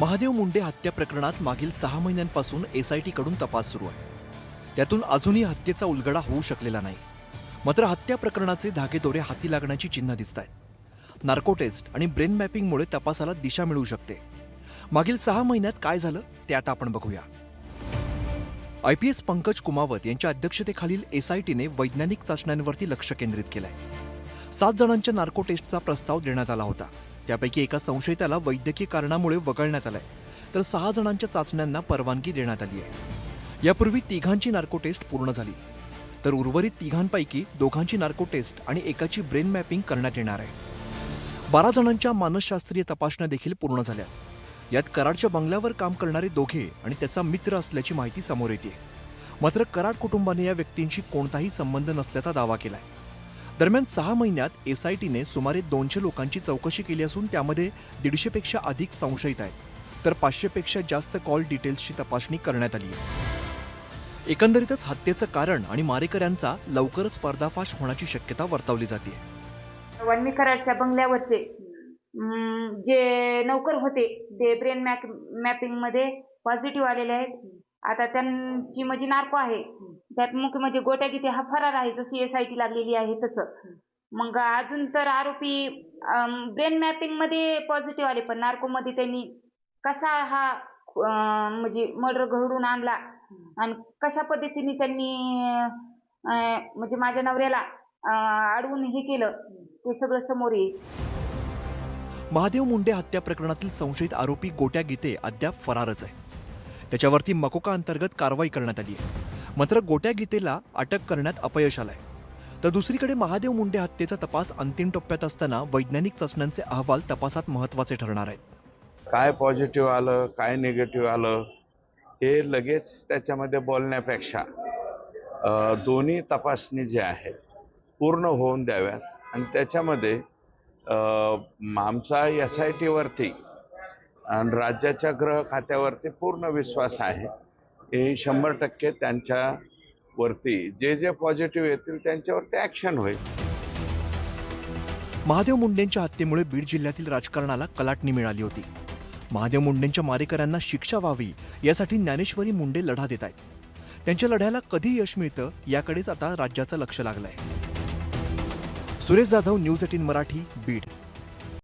महादेव मुंडे हत्या प्रकरणात मागील 6 महिन्यांपासून एसआयटी कडून तपास सुरू आहे. त्यातून अजूनही हत्येचा उलगडा होऊ शकलेला नाही. मात्र हत्या प्रकरणाचे धागेदोरे हाती लागण्याची चिन्ह दिसत आहेत. नार्को टेस्ट आणि ब्रेन मॅपिंगमुळे तपासाला दिशा मिळू शकते. मागील 6 महिन्यात काय झालं ते आता आपण बघूया. IPS पंकज कुमावत यांच्या अध्यक्षतेखालील एसआयटीने वैज्ञानिक चाचण्यांवरती लक्ष केंद्रित केलंय. 7 जणांच्या नार्को टेस्टचा प्रस्ताव देण्यात आला होता. त्यापैकी एका संशयिताला वैद्यकीय कारणामुळे वगळण्यात आलंय, तर 6 जणांच्या चाचण्यांना परवानगी देण्यात आली आहे. यापूर्वी 3घांची नार्को टेस्ट पूर्ण झाली, तर उर्वरित 3घांपैकी 2घांची नार्को टेस्ट आणि एकाची ब्रेन मॅपिंग करण्यात येणार आहे. 12 जणांच्या मानसशास्त्रीय तपासण्या देखील पूर्ण झाल्या. यात कराडच्या बंगल्यावर काम करणारे दोघे आणि त्याचा मित्र असल्याची माहिती समोर येते. मात्र कराड कुटुंबाने या व्यक्तींशी कोणताही संबंध नसल्याचा दावा केलाय. दरम्यान 6 महिन्यात एसआयटीने सुमारे 200 लोकांची चौकशी केली असून त्यामध्ये 150 पेक्षा अधिक संशयित आहेत, तर 500 पेक्षा जास्त कॉल डिटेल्सची तपासणी करण्यात आली आहे. एकंदरीतच हत्येचं कारण आणि मारेकऱ्यांचा लवकरच पर्दाफाश होण्याची शक्यता वर्तवली जाते. वाल्मी कराडच्या बंगल्यावरचे जे नौकर होते ते ब्रेन मॅपिंग मध्ये पॉझिटिव्ह आलेले आहेत. आता त्यांची म्हणजे नार्को आहे, त्यात मुख्य म्हणजे गोट्या गीते हा फरार आहे, जशी एसआयटी लागलेली आहे तसं. मग अजून तर आरोपी ब्रेन मॅपिंग मध्ये पॉझिटिव्ह आले, पण नार्को मध्ये त्यांनी कसा हा म्हणजे मर्डर घडून आणला आणि कशा पद्धतीने त्यांनी म्हणजे माझ्या नवऱ्याला अडवून हे केलं ते सगळं समोर येईल. महादेव मुंडे हत्या प्रकरणातील संशयित आरोपी गोट्या गीते अद्याप फरारच आहे. त्याच्यावरती मकोका अंतर्गत कारवाई करण्यात आली आहे. मात्र गोट्या गीतेला अटक करण्यात अपयश आलंय. तर दुसरीकडे महादेव मुंडे हत्येचा तपास अंतिम टप्प्यात असताना वैज्ञानिक चाचण्यांचे अहवाल तपासात महत्त्वाचे ठरणार आहेत. काय पॉझिटिव्ह आलं, काय निगेटिव्ह आलं, हे लगेच त्याच्यामध्ये बोलण्यापेक्षा दोन्ही तपासणी जे आहे पूर्ण होऊन द्याव्यात. आणि त्याच्यामध्ये आमचा SIT वरती आणि राज्याच्या गृह खात्यावरती पूर्ण विश्वास आहे की 100% त्यांच्यावरती जे पॉझिटिव्ह येतील त्यांच्यावरती ॲक्शन होईल. महादेव मुंडेंच्या हत्येमुळे बीड जिल्ह्यातील राजकारणाला कलाटणी मिळाली होती. महादेव मुंडेंच्या मारेकऱ्यांना शिक्षा व्हावी यासाठी ज्ञानेश्वरी मुंडे लढा देत आहेत. त्यांच्या लढ्याला कधी यश मिळतं याकडेच आता राज्याचं लक्ष लागलंय. सुरेश जाधव, न्यूज 18 मराठी, बीड.